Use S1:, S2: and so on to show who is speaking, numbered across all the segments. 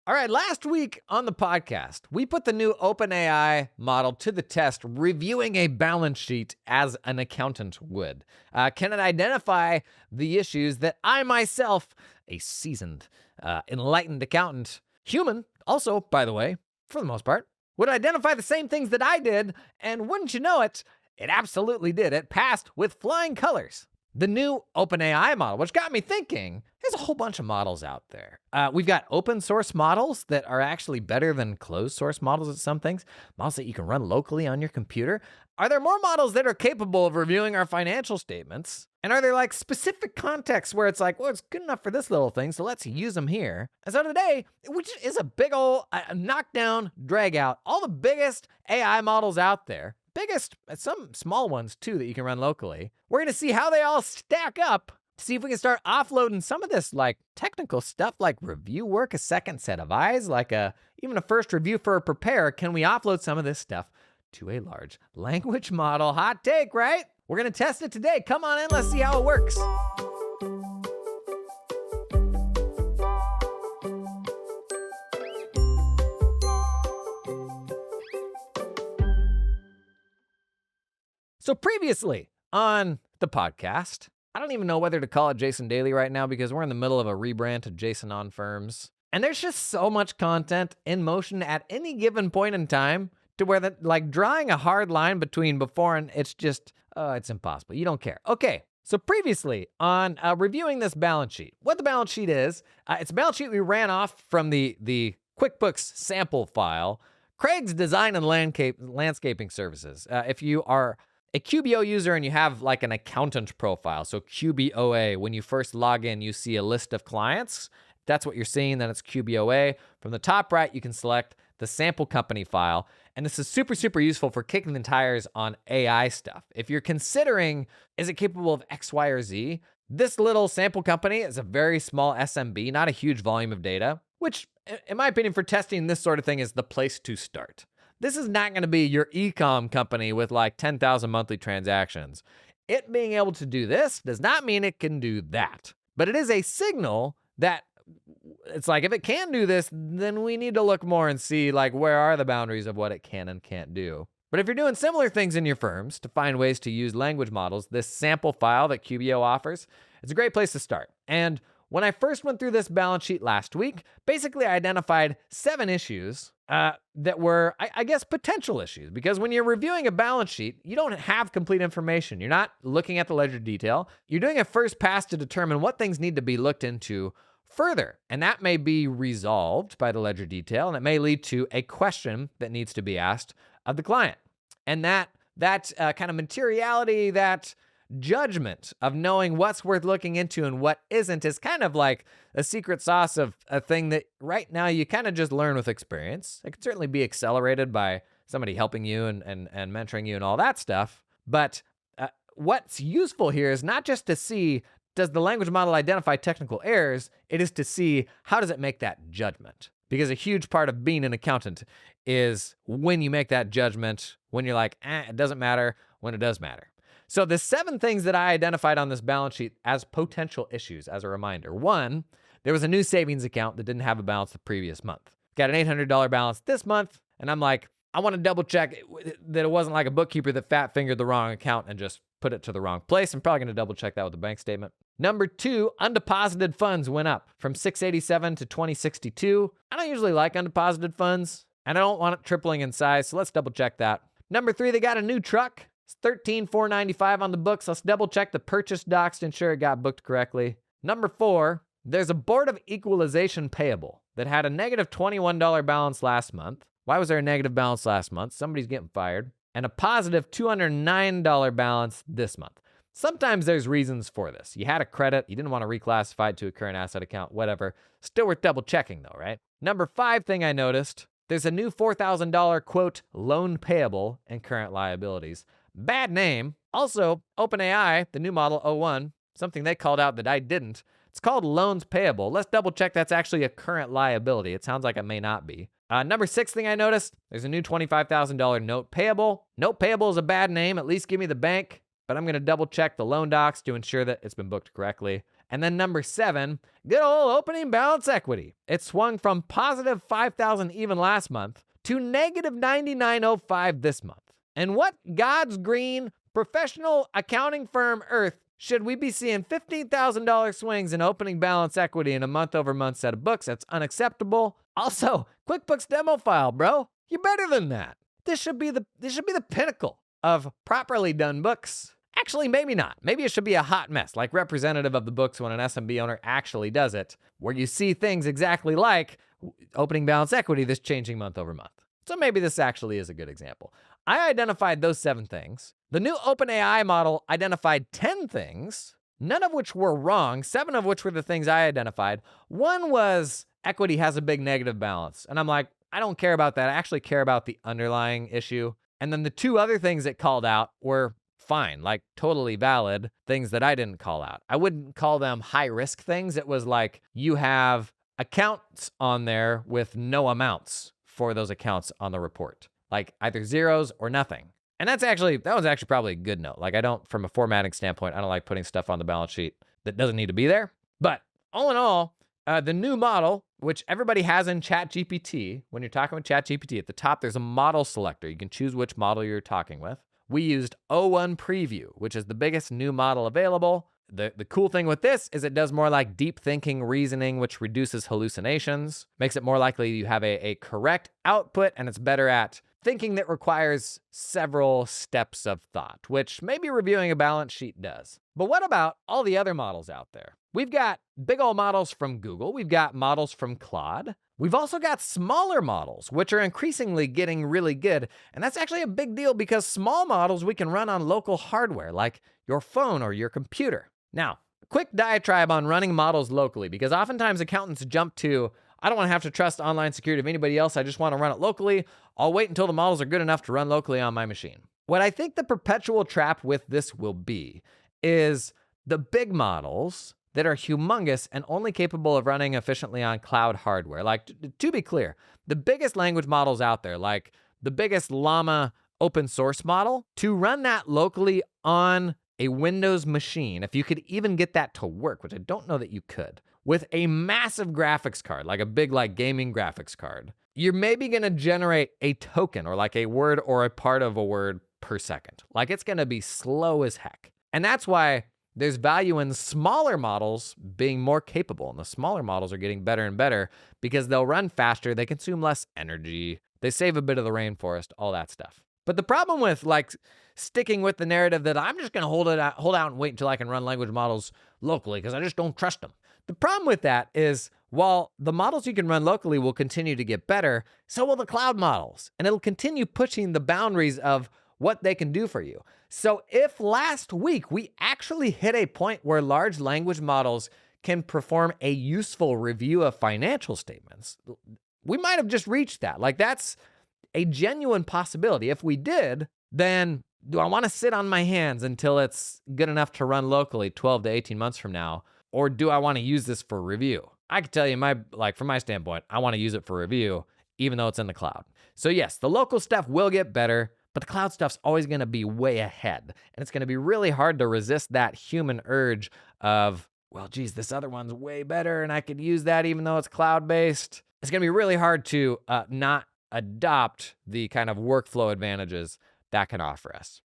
S1: All right, last week on the podcast, we put the new OpenAI model to the test, reviewing a balance sheet as an accountant would. Can it identify the issues that I myself, a seasoned, enlightened accountant, human, also, by the way, for the most part, would identify the same things that I did? And wouldn't you know it, it absolutely did. It passed with flying colors. The new OpenAI model, which got me thinking, there's a whole bunch of models out there. We've got open source models that are actually better than closed source models at some things, models that you can run locally on your computer. Are there more models that are capable of reviewing our financial statements? And are there like specific contexts where it's like, well, it's good enough for this little thing, so let's use them here. And so today, which is a big old knockdown, drag out, all the biggest AI models out there, biggest, some small ones too that you can run locally. We're going to see how they all stack up, see if we can start offloading some of this like technical stuff like review work, a second set of eyes, like even a first review for a preparer. Can we offload some of this stuff to a large language model? Hot take, right? We're going to test it today. Come on in, let's see how it works. So previously on the podcast, I don't even know whether to call it Jason Daily right now because we're in the middle of a rebrand to Jason on Firms. And there's just so much content in motion at any given point in time to where that, like drawing a hard line between before and it's just, it's impossible. You don't care. Okay. So previously on reviewing this balance sheet, what the balance sheet is, it's a balance sheet we ran off from the QuickBooks sample file, Craig's Design and Landscaping Services. If you are a QBO user and you have like an accountant profile, so QBOA, when you first log in, you see a list of clients. That's what you're seeing, then it's QBOA. From the top right, you can select the sample company file. And this is super, super useful for kicking the tires on AI stuff. If you're considering, is it capable of X, Y, or Z? This little sample company is a very small SMB, not a huge volume of data, which in my opinion for testing this sort of thing is the place to start. This is not going to be your e-com company with like 10,000 monthly transactions. It being able to do this does not mean it can do that. But it is a signal that it's like, if it can do this, then we need to look more and see like where are the boundaries of what it can and can't do. But if you're doing similar things in your firms to find ways to use language models, this sample file that QBO offers, it's a great place to start. And when I first went through this balance sheet last week, basically I identified 7 issues that were, I guess, potential issues. Because when you're reviewing a balance sheet, you don't have complete information. You're not looking at the ledger detail. You're doing a first pass to determine what things need to be looked into further. And that may be resolved by the ledger detail, and it may lead to a question that needs to be asked of the client. And that kind of materiality, that judgment of knowing what's worth looking into and what isn't is kind of like a secret sauce of a thing that right now you kind of just learn with experience. It can certainly be accelerated by somebody helping you and mentoring you and all that stuff. But what's useful here is not just to see, does the language model identify technical errors? It is to see, how does it make that judgment? Because a huge part of being an accountant is when you make that judgment, when you're like, it doesn't matter, when it does matter. So the 7 things that I identified on this balance sheet as potential issues, as a reminder. 1, there was a new savings account that didn't have a balance the previous month. Got an $800 balance this month, and I'm like, I want to double check that it wasn't like a bookkeeper that fat fingered the wrong account and just put it to the wrong place. I'm probably going to double check that with the bank statement. Number 2, undeposited funds went up from 687 to 2062. I don't usually like undeposited funds, and I don't want it tripling in size, so let's double check that. Number 3, they got a new truck. It's $13,495 on the books. Let's double check the purchase docs to ensure it got booked correctly. Number 4, there's a Board of Equalization payable that had a negative $21 balance last month. Why was there a negative balance last month? Somebody's getting fired. And a positive $209 balance this month. Sometimes there's reasons for this. You had a credit, you didn't want to reclassify it to a current asset account, whatever. Still worth double checking though, right? Number 5 thing I noticed, there's a new $4,000 quote loan payable and current liabilities. Bad name. Also, OpenAI, the new model O1, something they called out that I didn't. It's called loans payable. Let's double check that's actually a current liability. It sounds like it may not be. Number 6 thing I noticed, there's a new $25,000 note payable. Note payable is a bad name. At least give me the bank, but I'm going to double check the loan docs to ensure that it's been booked correctly. And then number 7, good old opening balance equity. It swung from positive 5,000 even last month to negative 9,905 this month. And what God's green professional accounting firm earth should we be seeing $15,000 swings in opening balance equity in a month-over-month set of books? That's unacceptable. Also, QuickBooks demo file, bro. You're better than that. This should be the pinnacle of properly done books. Actually, maybe not. Maybe it should be a hot mess, like representative of the books when an SMB owner actually does it, where you see things exactly like opening balance equity that's changing month over month. So maybe this actually is a good example. I identified those 7 things. The new OpenAI model identified 10 things, none of which were wrong, 7 of which were the things I identified. One was equity has a big negative balance. And I'm like, I don't care about that. I actually care about the underlying issue. And then the 2 other things it called out were fine, like totally valid things that I didn't call out. I wouldn't call them high risk things. It was like you have accounts on there with no amounts for those accounts on the report, like either zeros or nothing. And that was actually probably a good note. Like I don't, from a formatting standpoint, I don't like putting stuff on the balance sheet that doesn't need to be there. But all in all, the new model, which everybody has in ChatGPT, when you're talking with ChatGPT, at the top, there's a model selector. You can choose which model you're talking with. We used O1 Preview, which is the biggest new model available. The cool thing with this is it does more like deep thinking reasoning, which reduces hallucinations, makes it more likely you have a correct output, and it's better at thinking that requires several steps of thought, which maybe reviewing a balance sheet does. But what about all the other models out there? We've got big old models from Google. We've got models from Claude. We've also got smaller models, which are increasingly getting really good. And that's actually a big deal because small models we can run on local hardware, like your phone or your computer. Now, quick diatribe on running models locally, because oftentimes accountants jump to, I don't want to have to trust online security of anybody else. I just want to run it locally. I'll wait until the models are good enough to run locally on my machine. What I think the perpetual trap with this will be is the big models that are humongous and only capable of running efficiently on cloud hardware. Like, to be clear, the biggest language models out there, like the biggest Llama open source model, to run that locally on a Windows machine, if you could even get that to work, which I don't know that you could, with a massive graphics card, like a big gaming graphics card, you're maybe gonna generate a token or like a word or a part of a word per second. Like it's gonna be slow as heck. And that's why there's value in smaller models being more capable. And the smaller models are getting better and better because they'll run faster, they consume less energy, they save a bit of the rainforest, all that stuff. But the problem with sticking with the narrative that I'm just gonna hold out and wait until I can run language models locally because I just don't trust them. The problem with that is while the models you can run locally will continue to get better, so will the cloud models. And it'll continue pushing the boundaries of what they can do for you. So if last week we actually hit a point where large language models can perform a useful review of financial statements, we might have just reached that. That's a genuine possibility. If we did, then do I want to sit on my hands until it's good enough to run locally 12 to 18 months from now? Or do I want to use this for review? I can tell you from my standpoint, I want to use it for review, even though it's in the cloud. So yes, the local stuff will get better, but the cloud stuff's always going to be way ahead. And it's going to be really hard to resist that human urge of, well, geez, this other one's way better and I could use that even though it's cloud-based. It's going to be really hard to not adopt the kind of workflow advantages that can offer us.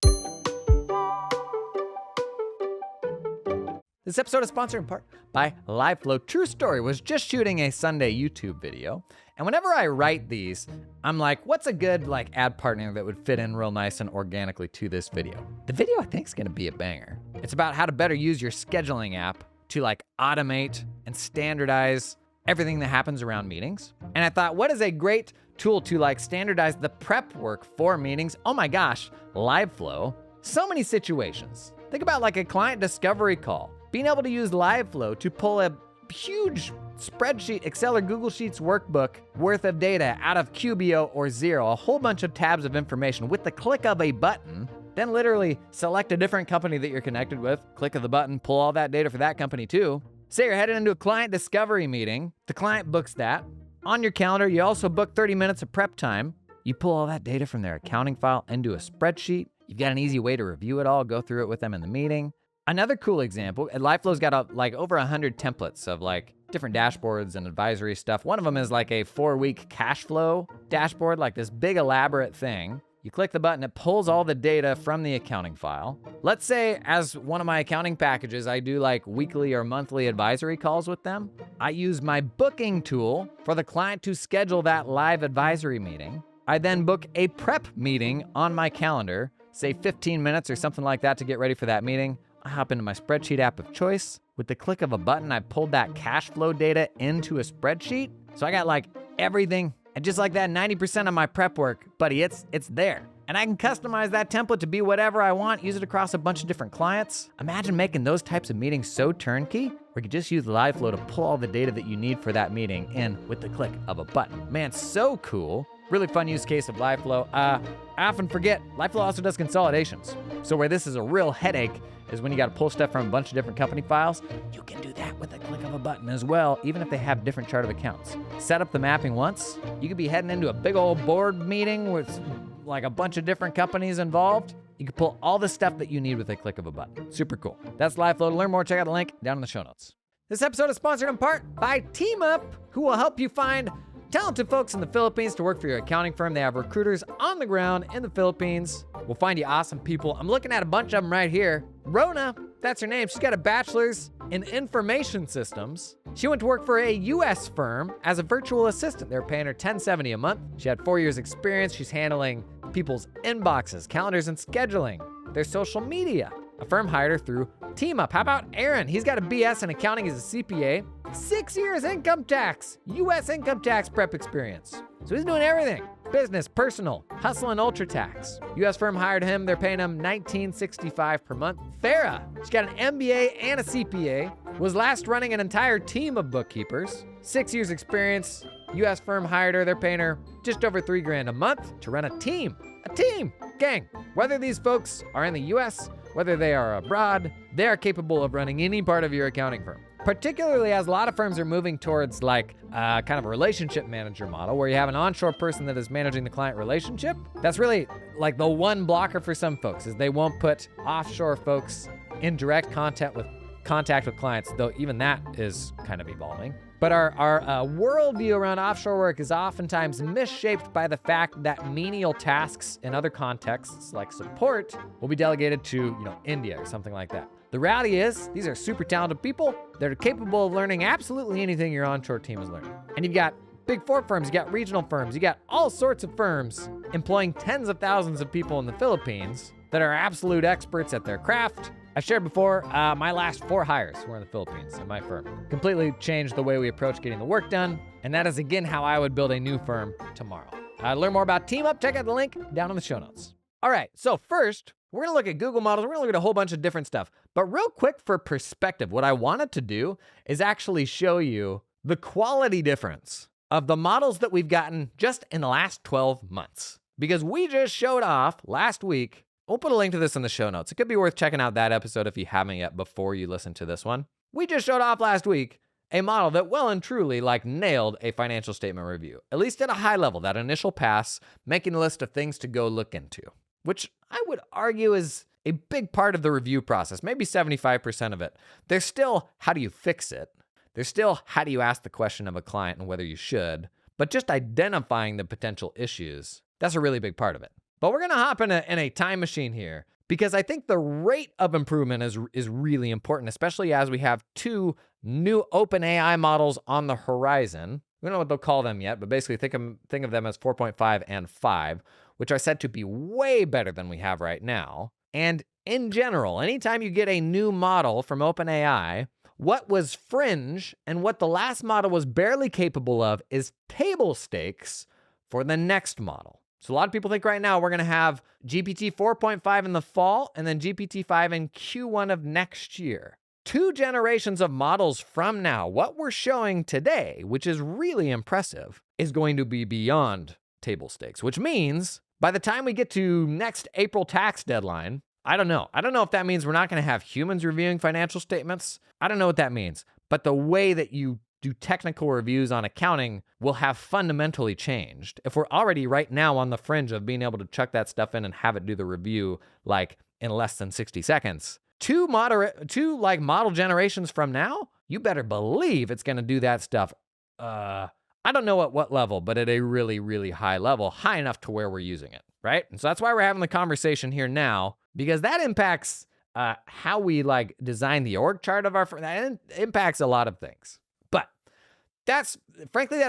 S1: This episode is sponsored in part by LiveFlow. True story, was just shooting a Sunday YouTube video. And whenever I write these, I'm like, what's a good ad partner that would fit in real nice and organically to this video? The video I think is gonna be a banger. It's about how to better use your scheduling app to automate and standardize everything that happens around meetings. And I thought, what is a great tool to standardize the prep work for meetings? Oh my gosh, LiveFlow. So many situations. Think about a client discovery call. Being able to use LiveFlow to pull a huge spreadsheet, Excel or Google Sheets workbook worth of data out of QBO or Xero, a whole bunch of tabs of information with the click of a button, then literally select a different company that you're connected with, click of the button, pull all that data for that company too. Say you're headed into a client discovery meeting, the client books that. On your calendar, you also book 30 minutes of prep time. You pull all that data from their accounting file into a spreadsheet. You've got an easy way to review it all, go through it with them in the meeting. Another cool example, LifeFlow's got like over 100 templates of like different dashboards and advisory stuff. One of them is like a 4-week cash flow dashboard, like this big elaborate thing. You click the button, it pulls all the data from the accounting file. Let's say as one of my accounting packages, I do like weekly or monthly advisory calls with them. I use my booking tool for the client to schedule that live advisory meeting. I then book a prep meeting on my calendar, say 15 minutes or something like that to get ready for that meeting. I hop into my spreadsheet app of choice. With the click of a button, I pulled that cash flow data into a spreadsheet. So I got like everything. And just like that, 90% of my prep work, buddy, it's there. And I can customize that template to be whatever I want, use it across a bunch of different clients. Imagine making those types of meetings so turnkey, where you can just use LifeFlow to pull all the data that you need for that meeting in with the click of a button. Man, so cool. Really fun use case of LifeFlow. I often forget, LifeFlow also does consolidations. So where this is a real headache is when you got to pull stuff from a bunch of different company files. You can do that with a click of a button as well, even if they have different chart of accounts. Set up the mapping once. You could be heading into a big old board meeting with like a bunch of different companies involved. You can pull all the stuff that you need with a click of a button. Super cool. That's LifeFlow. To learn more, check out the link down in the show notes. This episode is sponsored in part by TeamUp, who will help you find talented folks in the Philippines to work for your accounting firm. They have recruiters on the ground in the Philippines. We'll find you awesome people. I'm looking at a bunch of them right here. Rona, that's her name. She's got a bachelor's in information systems. She went to work for a US firm as a virtual assistant. They were paying her $10.70 a month. She had 4 years experience. She's handling people's inboxes, calendars, and scheduling, their social media. A firm hired her through TeamUp. How about Aaron? He's got a BS in accounting. He's a CPA. 6 years income tax, US income tax prep experience. So he's doing everything. Business, personal, hustle, and ultra tax. US firm hired him. They're paying him $19.65 per month. Farah, she's got an MBA and a CPA. Was last running an entire team of bookkeepers. 6 years experience. US firm hired her. They're paying her just over $3,000 a month to run a team. A team, gang. Whether these folks are in the US, whether they are abroad, they are capable of running any part of your accounting firm. Particularly as a lot of firms are moving towards like kind of a relationship manager model where you have an onshore person that is managing the client relationship. That's really like the one blocker for some folks is they won't put offshore folks in direct contact with clients, though even that is kind of evolving. But our worldview around offshore work is oftentimes misshaped by the fact that menial tasks in other contexts, like support, will be delegated to, India or something like that. The reality is, these are super talented people that are capable of learning absolutely anything your onshore team is learning. And you've got Big Four firms, you got regional firms, you got all sorts of firms employing tens of thousands of people in the Philippines that are absolute experts at their craft. I shared before, my last 4 hires were in the Philippines in my firm. Completely changed the way we approach getting the work done, and that is again how I would build a new firm tomorrow. To learn more about TeamUp, check out the link down in the show notes. All right, so first, we're gonna look at Google models, we're gonna look at a whole bunch of different stuff. But real quick for perspective, what I wanted to do is actually show you the quality difference of the models that we've gotten just in the last 12 months. Because we just showed off last week. We'll put a link to this in the show notes. It could be worth checking out that episode if you haven't yet before you listen to this one. We just showed off last week a model that well and truly nailed a financial statement review, at least at a high level, that initial pass, making a list of things to go look into, which I would argue is a big part of the review process, maybe 75% of it. There's still, how do you fix it? There's still, how do you ask the question of a client and whether you should? But just identifying the potential issues, that's a really big part of it. But we're gonna hop in a time machine here because I think the rate of improvement is really important, especially as we have 2 new OpenAI models on the horizon. We don't know what they'll call them yet, but basically think of them as 4.5 and 5, which are said to be way better than we have right now. And in general, anytime you get a new model from OpenAI, what was fringe and what the last model was barely capable of is table stakes for the next model. So a lot of people think right now we're going to have GPT 4.5 in the fall and then GPT 5 in Q1 of next year. 2 generations of models from now, what we're showing today, which is really impressive, is going to be beyond table stakes, which means by the time we get to next April tax deadline, I don't know if that means we're not going to have humans reviewing financial statements. I don't know what that means, but the way that you do technical reviews on accounting will have fundamentally changed. If we're already right now on the fringe of being able to chuck that stuff in and have it do the review in less than 60 seconds, two model generations from now, you better believe it's going to do that stuff. I don't know at what level, but at a really, really high level, high enough to where we're using it, right? And so that's why we're having the conversation here now, because that impacts how we design the org chart of our firm. That impacts a lot of things. But that's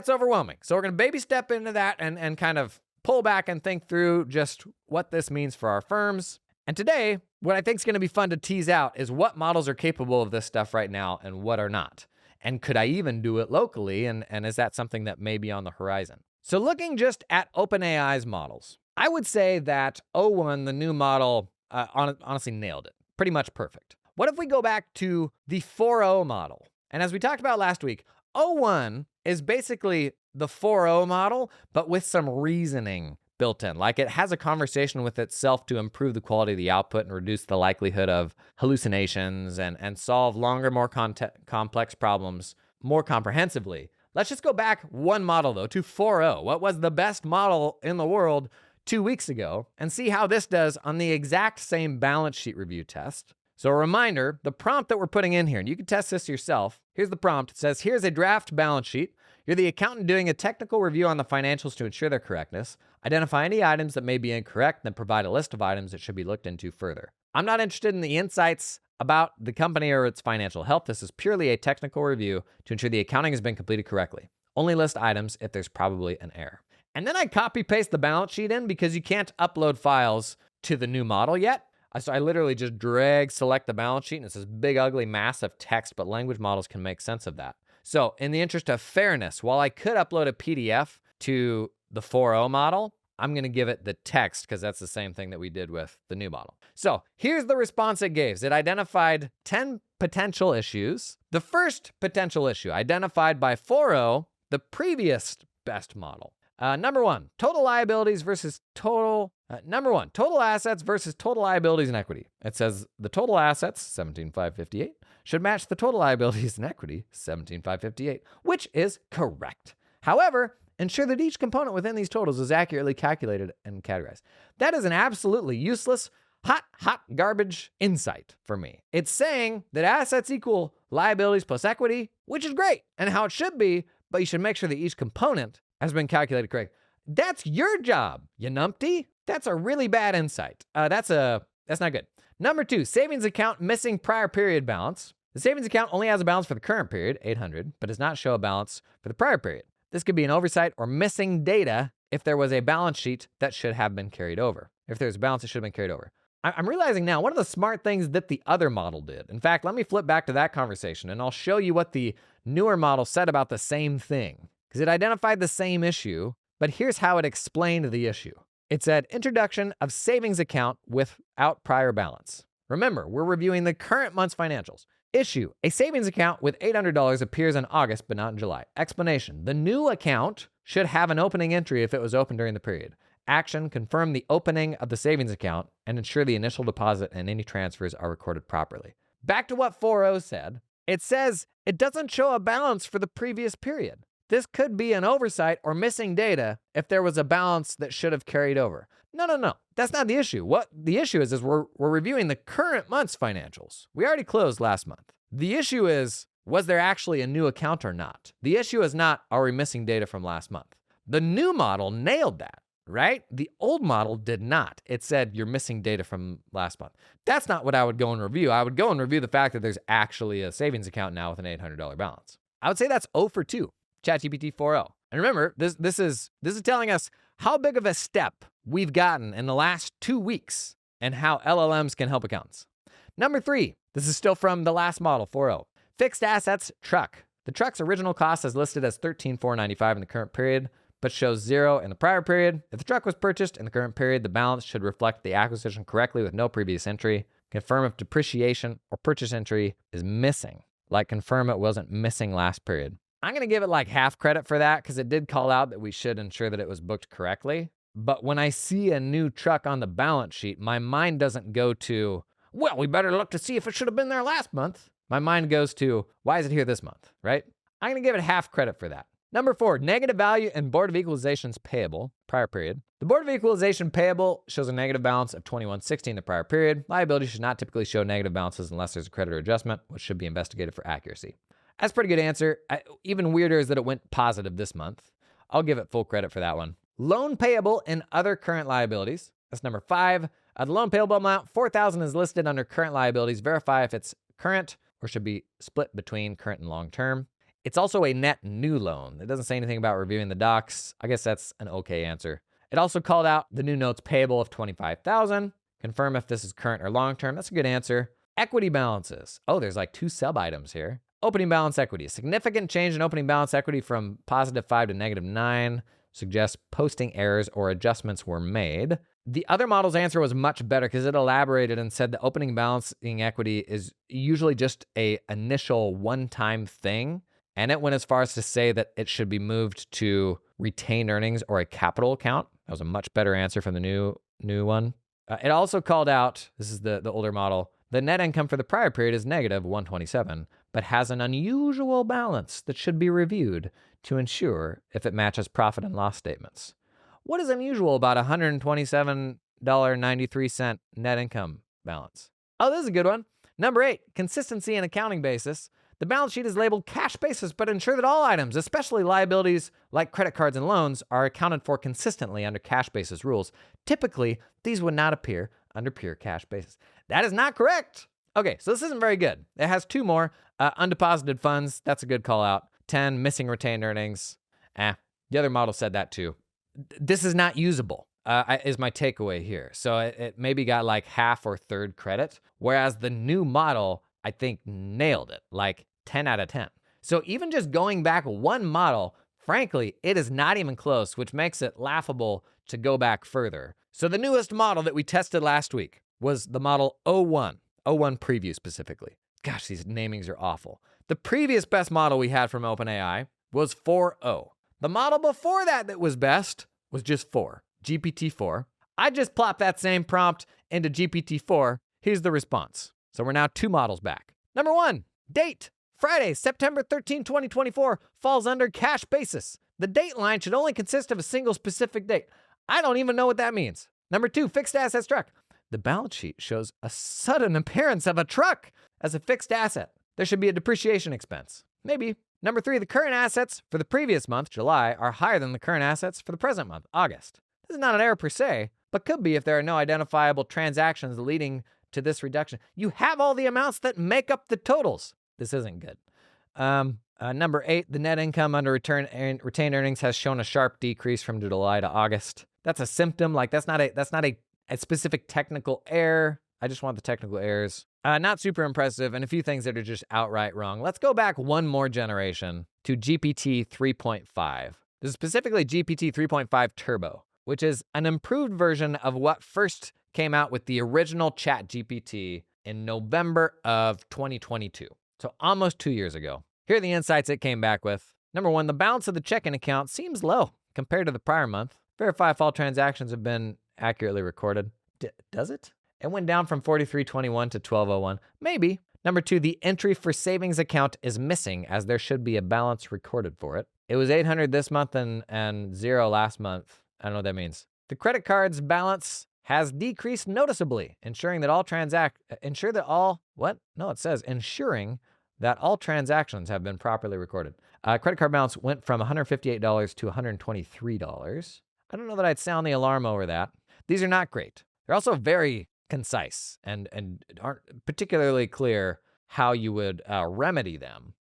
S1: overwhelming. So we're going to baby step into that and kind of pull back and think through just what this means for our firms. And today, what I think is going to be fun to tease out is what models are capable of this stuff right now and what are not. And could I even do it locally? And is that something that may be on the horizon? So looking just at OpenAI's models, I would say that o1, the new model, honestly nailed it. Pretty much perfect. What if we go back to the 4.0 model? And as we talked about last week, o1 is basically the 4.0 model, but with some reasoning built in. Like it has a conversation with itself to improve the quality of the output and reduce the likelihood of hallucinations and solve longer, more complex problems more comprehensively. Let's just go back one model though to 4.0. What was the best model in the world 2 weeks ago, and see how this does on the exact same balance sheet review test. So a reminder, the prompt that we're putting in here, and you can test this yourself. Here's the prompt. It says, here's a draft balance sheet. You're the accountant doing a technical review on the financials to ensure their correctness. Identify any items that may be incorrect, then provide a list of items that should be looked into further. I'm not interested in the insights about the company or its financial health. This is purely a technical review to ensure the accounting has been completed correctly. Only list items if there's probably an error. And then I copy paste the balance sheet in because you can't upload files to the new model yet. So I literally just select the balance sheet, and it's this big, ugly mass of text, but language models can make sense of that. So in the interest of fairness, while I could upload a PDF to the 4.0 model, I'm going to give it the text because that's the same thing that we did with the new model. So here's the response it gave. It identified 10 potential issues. The first potential issue identified by 4.0, the previous best model. Number one, total assets versus total liabilities and equity. It says the total assets, 17,558, should match the total liabilities and equity, 17,558, which is correct. However, ensure that each component within these totals is accurately calculated and categorized. That is an absolutely useless, hot garbage insight for me. It's saying that assets equal liabilities plus equity, which is great and how it should be, but you should make sure that each component has been calculated correct. That's your job, you numpty. That's a really bad insight. That's not good. Number two, savings account missing prior period balance. The savings account only has a balance for the current period, 800, but does not show a balance for the prior period. This could be an oversight or missing data if there was a balance sheet that should have been carried over. If there's a balance that should have been carried over. I'm realizing now one of the smart things that the other model did. In fact, let me flip back to that conversation and I'll show you what the newer model said about the same thing. Because it identified the same issue, but here's how it explained the issue. It said, introduction of savings account without prior balance. Remember, we're reviewing the current month's financials. Issue, a savings account with $800 appears in August, but not in July. Explanation, the new account should have an opening entry if it was opened during the period. Action, confirm the opening of the savings account and ensure the initial deposit and any transfers are recorded properly. Back to what 4.0 said. It says it doesn't show a balance for the previous period. This could be an oversight or missing data if there was a balance that should have carried over. No. That's not the issue. What the issue is we're reviewing the current month's financials. We already closed last month. The issue is, was there actually a new account or not? The issue is not, are we missing data from last month? The new model nailed that, right? The old model did not. It said you're missing data from last month. That's not what I would go and review. I would go and review the fact that there's actually a savings account now with an $800 balance. I would say that's 0 for 2. ChatGPT 4.0. And remember, this is telling us how big of a step we've gotten in the last 2 weeks and how LLMs can help accountants. Number 3, this is still from the last model, 4.0. Fixed assets truck. The truck's original cost is listed as $13,495 in the current period, but shows 0 in the prior period. If the truck was purchased in the current period, the balance should reflect the acquisition correctly with no previous entry. Confirm if depreciation or purchase entry is missing. Like confirm it wasn't missing last period. I'm going to give it half credit for that because it did call out that we should ensure that it was booked correctly. But when I see a new truck on the balance sheet, my mind doesn't go to, well, we better look to see if it should have been there last month. My mind goes to, why is it here this month, right? I'm going to give it half credit for that. Number 4, negative value in Board of Equalization's payable, prior period. The Board of Equalization payable shows a negative balance of $21.60 in the prior period. Liability should not typically show negative balances unless there's a creditor adjustment, which should be investigated for accuracy. That's a pretty good answer. Even weirder is that it went positive this month. I'll give it full credit for that one. Loan payable and other current liabilities. That's number 5. The loan payable amount, $4,000 is listed under current liabilities. Verify if it's current or should be split between current and long-term. It's also a net new loan. It doesn't say anything about reviewing the docs. I guess that's an okay answer. It also called out the new notes payable of $25,000. Confirm if this is current or long-term. That's a good answer. Equity balances. Oh, there's like 2 sub-items here. Opening balance equity. A significant change in opening balance equity from +5 to -9 suggests posting errors or adjustments were made. The other model's answer was much better because it elaborated and said the opening balancing equity is usually just a initial one-time thing. And it went as far as to say that it should be moved to retained earnings or a capital account. That was a much better answer from the new one. It also called out, this is the older model, the net income for the prior period is -127, but has an unusual balance that should be reviewed to ensure if it matches profit and loss statements. What is unusual about $127.93 net income balance? Oh, this is a good one. Number 8, consistency and accounting basis. The balance sheet is labeled cash basis, but ensure that all items, especially liabilities like credit cards and loans, are accounted for consistently under cash basis rules. Typically, these would not appear under pure cash basis. That is not correct. Okay, so this isn't very good. It has 2 more. Undeposited funds, that's a good call out. 10, missing retained earnings. The other model said that too. This is not usable, is my takeaway here. So it maybe got like half or third credit, whereas the new model, I think, nailed it, like 10 out of 10. So even just going back one model, frankly, it is not even close, which makes it laughable to go back further. So the newest model that we tested last week was the model 01 preview specifically. Gosh, these namings are awful. The previous best model we had from OpenAI was 4.0. The model before that was best was just 4, GPT-4. I just plopped that same prompt into GPT-4. Here's the response. So we're now 2 models back. Number 1, date. Friday, September 13, 2024 falls under cash basis. The date line should only consist of a single specific date. I don't even know what that means. Number 2, fixed assets truck. The balance sheet shows a sudden appearance of a truck as a fixed asset. There should be a depreciation expense. Maybe. Number 3, the current assets for the previous month, July, are higher than the current assets for the present month, August. This is not an error per se, but could be if there are no identifiable transactions leading to this reduction. You have all the amounts that make up the totals. This isn't good. Number 8, the net income under retained earnings has shown a sharp decrease from July to August. That's a symptom. Like that's not a specific technical error. I just want the technical errors. Not super impressive, and a few things that are just outright wrong. Let's go back one more generation to GPT 3.5. This is specifically GPT 3.5 Turbo, which is an improved version of what first came out with the original ChatGPT in November of 2022. So almost 2 years ago. Here are the insights it came back with. Number 1, the balance of the checking account seems low compared to the prior month. Verify if all transactions have been accurately recorded. Does it? It went down from 4321 to 1201. Maybe. Number 2, the entry for savings account is missing as there should be a balance recorded for it. It was 800 this month and 0 last month. I don't know what that means. The credit card's balance has decreased noticeably, ensuring that all transactions have been properly recorded. Credit card balance went from $158 to $123. I don't know that I'd sound the alarm over that. These are not great. They're also very concise and aren't particularly clear how you would remedy them.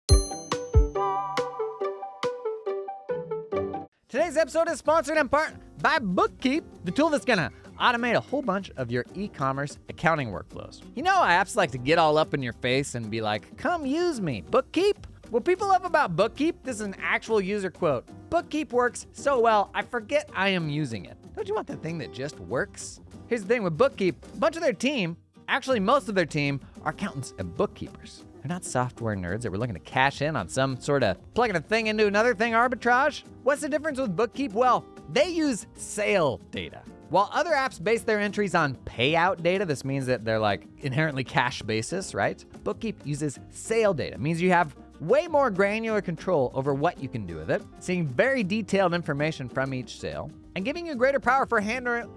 S1: Today's episode is sponsored in part by Bookkeep, the tool that's gonna automate a whole bunch of your e-commerce accounting workflows. You know, apps like to get all up in your face and be like, come use me, Bookkeep. What people love about Bookkeep, this is an actual user quote. Bookkeep works so well, I forget I am using it. Don't you want the thing that just works? Here's the thing with Bookkeep, a bunch of their team, actually most of their team, are accountants and bookkeepers. They're not software nerds that were looking to cash in on some sort of plugging a thing into another thing arbitrage. What's the difference with Bookkeep? Well, they use sale data. While other apps base their entries on payout data, this means that they're like inherently cash basis, right? Bookkeep uses sale data. It means you have way more granular control over what you can do with it, seeing very detailed information from each sale, and giving you greater power for handling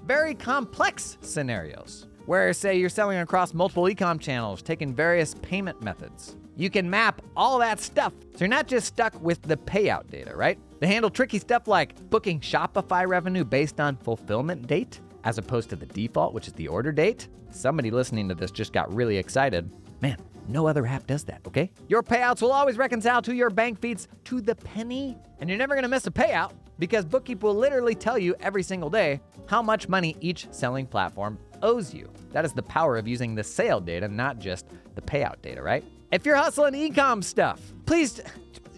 S1: very complex scenarios, where, say, you're selling across multiple e-com channels, taking various payment methods. You can map all that stuff, so you're not just stuck with the payout data, right? They handle tricky stuff like booking Shopify revenue based on fulfillment date, as opposed to the default, which is the order date. Somebody listening to this just got really excited. Man, no other app does that, okay? Your payouts will always reconcile to your bank feeds to the penny, and you're never gonna miss a payout because Bookkeep will literally tell you every single day how much money each selling platform owes you. That is the power of using the sale data, not just the payout data, right? If you're hustling e-com stuff, please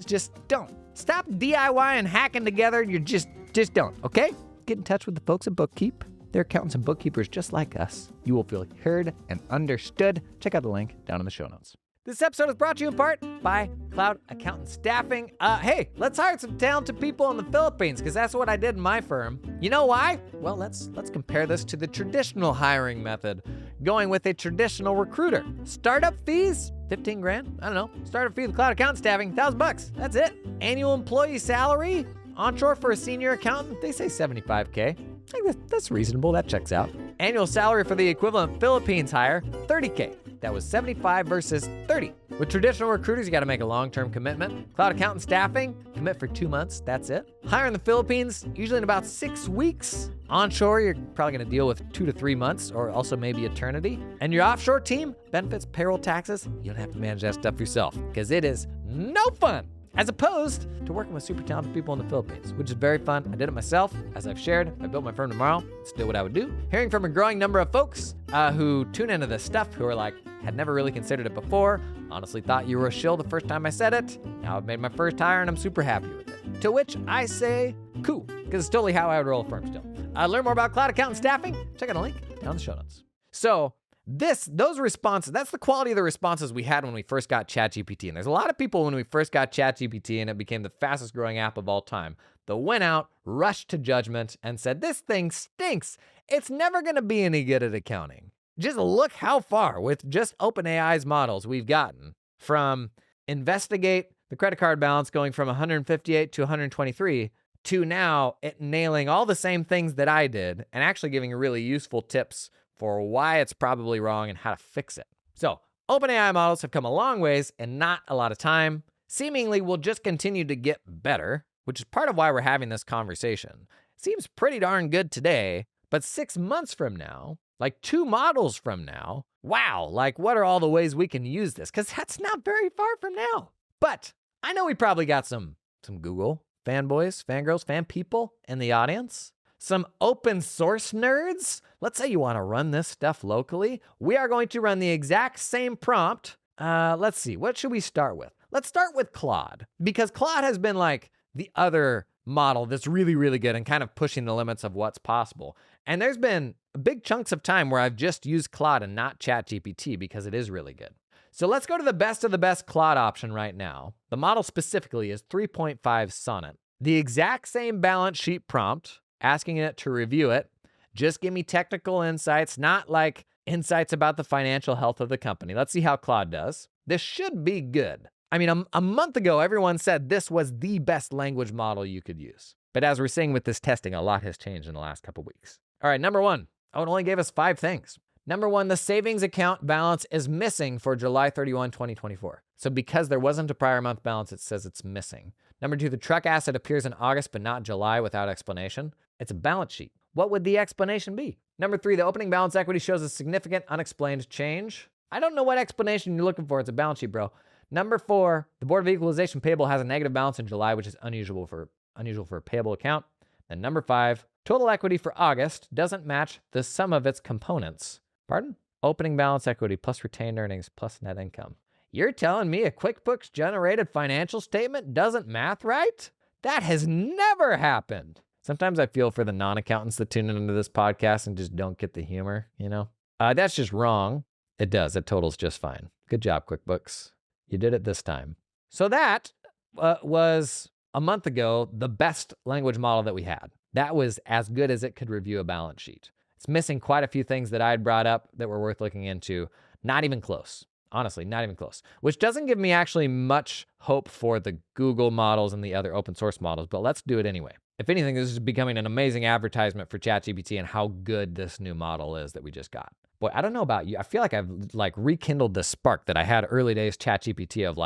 S1: just don't. Stop DIY and hacking together. You just don't, okay? Get in touch with the folks at Bookkeep. They're accountants and bookkeepers just like us. You will feel heard and understood. Check out the link down in the show notes. This episode is brought to you in part by Cloud Accountant Staffing. Hey, let's hire some talented people in the Philippines, because that's what I did in my firm. You know why? Well, let's compare this to the traditional hiring method, going with a traditional recruiter. Startup fees, 15 grand. I don't know. Startup fee with Cloud Accountant Staffing, $1,000. That's it. Annual employee salary, onshore for a senior accountant, they say 75K. I think that's reasonable. That checks out. Annual salary for the equivalent Philippines hire, 30K. That was 75 versus 30. With traditional recruiters, you got to make a long-term commitment. Cloud Accountant Staffing, commit for 2 months. That's it. Hire in the Philippines, usually in about 6 weeks. Onshore, you're probably going to deal with 2 to 3 months, or also maybe eternity. And your offshore team, benefits, payroll, taxes, you don't have to manage that stuff yourself, because it is no fun, as opposed to working with super talented people in the Philippines, which is very fun. I did it myself. As I've shared, I built my firm tomorrow. It's still what I would do. Hearing from a growing number of folks who tune into this stuff, who are like, had never really considered it before, honestly thought you were a shill the first time I said it. Now I've made my first hire and I'm super happy with it. To which I say, cool, because it's totally how I would roll a firm still. Learn more about Cloud Accountant Staffing. Check out the link down in the show notes. So, those responses, that's the quality of the responses we had when we first got ChatGPT. And there's a lot of people when we first got ChatGPT and it became the fastest growing app of all time that went out, rushed to judgment, and said, this thing stinks. It's never going to be any good at accounting. Just look how far with just OpenAI's models we've gotten from Investigate, the credit card balance going from 158 to 123 to now it nailing all the same things that I did and actually giving really useful tips for why it's probably wrong and how to fix it. So OpenAI models have come a long ways in not a lot of time. Seemingly will just continue to get better, which is part of why we're having this conversation. Seems pretty darn good today, but 6 months from now, like 2 models from now, wow, like what are all the ways we can use this? Because that's not very far from now. But I know we probably got some Google fanboys, fangirls, fan people in the audience. Some open source nerds. Let's say you want to run this stuff locally. We are going to run the exact same prompt. Let's see, what should we start with? Let's start with Claude, because Claude has been like the other model that's really, really good and kind of pushing the limits of what's possible. And there's been big chunks of time where I've just used Claude and not ChatGPT because it is really good. So let's go to the best of the best Claude option right now. The model specifically is 3.5 Sonnet. The exact same balance sheet prompt, asking it to review it. Just give me technical insights, not like insights about the financial health of the company. Let's see how Claude does. This should be good. I mean, a month ago, everyone said this was the best language model you could use. But as we're seeing with this testing, a lot has changed in the last couple weeks. All right, number 1. Oh, it only gave us 5 things. Number 1, the savings account balance is missing for July 31, 2024. So because there wasn't a prior month balance, it says it's missing. Number 2, the truck asset appears in August but not July without explanation. It's a balance sheet. What would the explanation be? Number 3, the opening balance equity shows a significant unexplained change. I don't know what explanation you're looking for. It's a balance sheet, bro. Number 4, the Board of Equalization payable has a negative balance in July, which is unusual for a payable account. And number 5, total equity for August doesn't match the sum of its components. Pardon? Opening balance equity plus retained earnings plus net income. You're telling me a QuickBooks generated financial statement doesn't math right? That has never happened. Sometimes I feel for the non-accountants that tune into this podcast and just don't get the humor, you know? That's just wrong. It does. It totals just fine. Good job, QuickBooks. You did it this time. So that was a month ago the best language model that we had. That was as good as it could review a balance sheet. It's missing quite a few things that I had brought up that were worth looking into. Not even close. Honestly, not even close. Which doesn't give me actually much hope for the Google models and the other open source models, but let's do it anyway. If anything, this is becoming an amazing advertisement for ChatGPT and how good this new model is that we just got. Boy, I don't know about you. I feel like I've rekindled the spark that I had early days ChatGPT of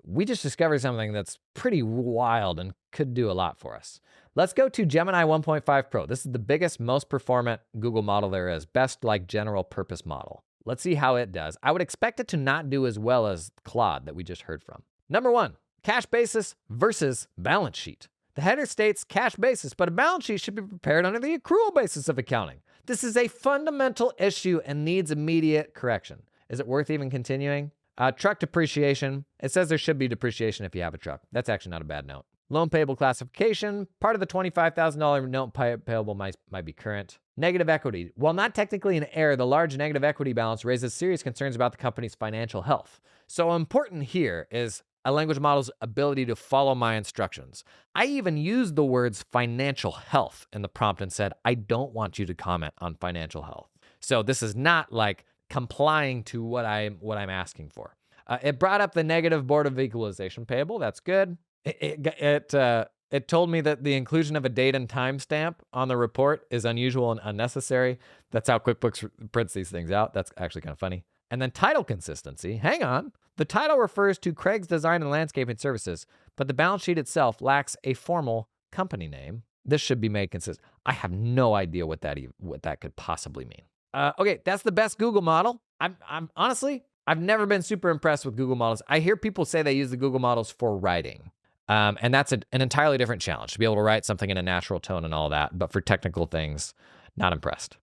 S1: we just discovered something that's pretty wild and could do a lot for us. Let's go to Gemini 1.5 Pro. This is the biggest, most performant Google model there is. Best general purpose model. Let's see how it does. I would expect it to not do as well as Claude that we just heard from. Number 1, cash basis versus balance sheet. The header states cash basis, but a balance sheet should be prepared under the accrual basis of accounting. This is a fundamental issue and needs immediate correction. Is it worth even continuing? Truck depreciation. It says there should be depreciation if you have a truck. That's actually not a bad note. Loan payable classification. Part of the $25,000 note payable might be current. Negative equity. While not technically an error, the large negative equity balance raises serious concerns about the company's financial health. So important here is a language model's ability to follow my instructions. I even used the words financial health in the prompt and said, I don't want you to comment on financial health. So this is not complying to what I'm asking for. It brought up the negative Board of Equalization payable. That's good. It told me that the inclusion of a date and timestamp on the report is unusual and unnecessary. That's how QuickBooks prints these things out. That's actually kind of funny. And then title consistency. Hang on. The title refers to Craig's Design and Landscaping Services, but the balance sheet itself lacks a formal company name. This should be made consistent. I have no idea what that could possibly mean. Okay, that's the best Google model. I'm honestly, I've never been super impressed with Google models. I hear people say they use the Google models for writing. And that's an entirely different challenge, to be able to write something in a natural tone and all that. But for technical things, not impressed.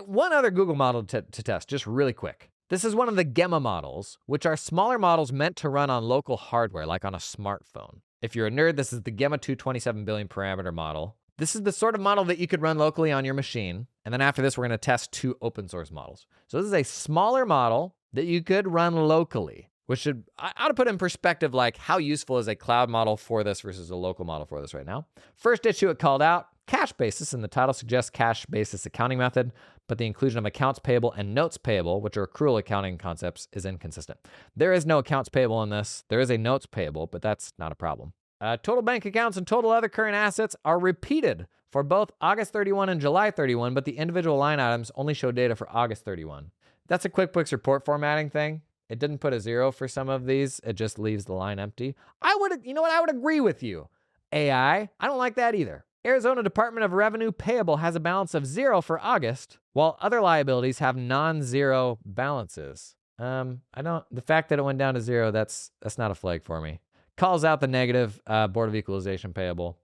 S1: One other Google model to test, just really quick. This is one of the Gemma models, which are smaller models meant to run on local hardware, like on a smartphone. If you're a nerd, this is the Gemma 227 billion parameter model. This is the sort of model that you could run locally on your machine. And then after this, we're going to test 2 open source models. So this is a smaller model that you could run locally, which I ought to put in perspective, how useful is a cloud model for this versus a local model for this right now. First issue it called out, cash basis, and the title suggests cash basis accounting method, but the inclusion of accounts payable and notes payable, which are accrual accounting concepts, is inconsistent. There is no accounts payable in this. There is a notes payable, but that's not a problem. Total bank accounts and total other current assets are repeated for both August 31 and July 31, but the individual line items only show data for August 31. That's a QuickBooks report formatting thing. It didn't put a 0 for some of these. It just leaves the line empty. I would agree with you. AI, I don't like that either. Arizona Department of Revenue payable has a balance of 0 for August, while other liabilities have non-zero balances. The fact that it went down to 0, that's not a flag for me. Calls out the negative Board of Equalization payable.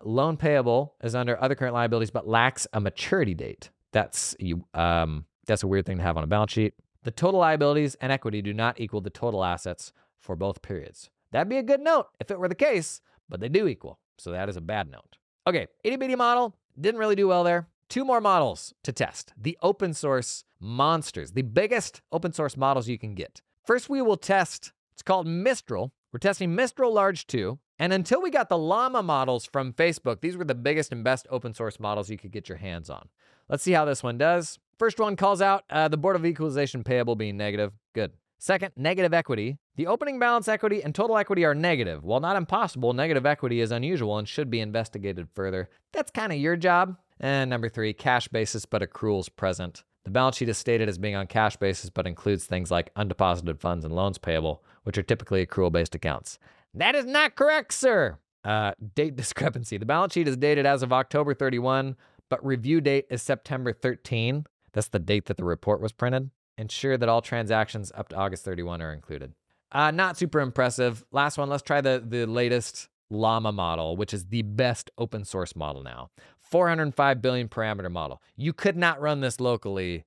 S1: Loan payable is under other current liabilities, but lacks a maturity date. That's a weird thing to have on a balance sheet. The total liabilities and equity do not equal the total assets for both periods. That'd be a good note if it were the case, but they do equal. So that is a bad note. Okay, itty bitty model, didn't really do well there. 2 more models to test. The open source monsters, the biggest open source models you can get. First, we will test, it's called Mistral. We're testing Mistral Large 2. And until we got the Llama models from Facebook, these were the biggest and best open source models you could get your hands on. Let's see how this one does. First one calls out the Board of Equalization payable being negative. Good. Second, negative equity. The opening balance equity and total equity are negative. While not impossible, negative equity is unusual and should be investigated further. That's kind of your job. And number 3, cash basis but accruals present. The balance sheet is stated as being on cash basis but includes things like undeposited funds and loans payable, which are typically accrual-based accounts. That is not correct, sir. Date discrepancy. The balance sheet is dated as of October 31, but review date is September 13. That's the date that the report was printed. Ensure that all transactions up to August 31 are included. Not super impressive. Last one, let's try the latest Llama model, which is the best open source model now. 405 billion parameter model. You could not run this locally,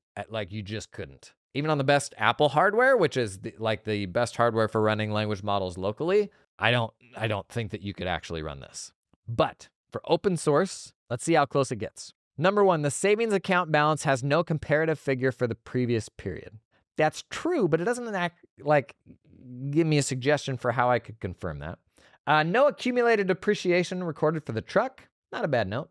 S1: you just couldn't. Even on the best Apple hardware, which is the best hardware for running language models locally, I don't think that you could actually run this. But for open source, let's see how close it gets. Number 1, the savings account balance has no comparative figure for the previous period. That's true, but it doesn't give me a suggestion for how I could confirm that. No accumulated depreciation recorded for the truck. Not a bad note.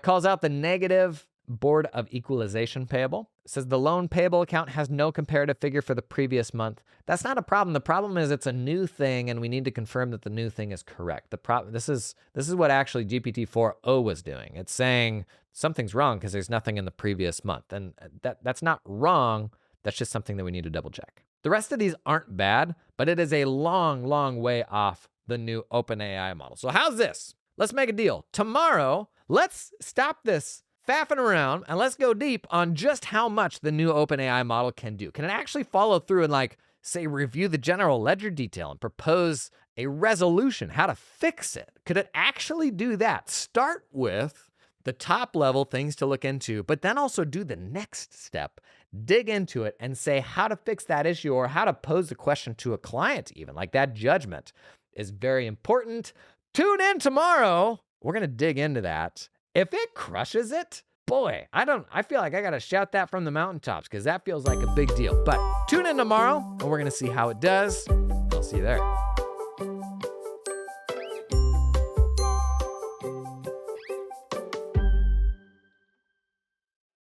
S1: Calls out the negative Board of Equalization payable. It says the loan payable account has no comparative figure for the previous month. That's not a problem. The problem is it's a new thing, and we need to confirm that the new thing is correct. This is what actually GPT-4o was doing. It's saying something's wrong because there's nothing in the previous month, and that's not wrong. That's just something that we need to double check. The rest of these aren't bad, but it is a long, long way off the new OpenAI model. So how's this? Let's make a deal. Tomorrow, let's stop this faffing around and let's go deep on just how much the new OpenAI model can do. Can it actually follow through and say, review the general ledger detail and propose a resolution, how to fix it? Could it actually do that? Start with the top level things to look into, but then also do the next step, dig into it and say how to fix that issue or how to pose the question to a client even. That judgment is very important. Tune in tomorrow. We're going to dig into that. If it crushes it, boy, I feel like I got to shout that from the mountaintops because that feels like a big deal. But tune in tomorrow and we're going to see how it does. I'll see you there.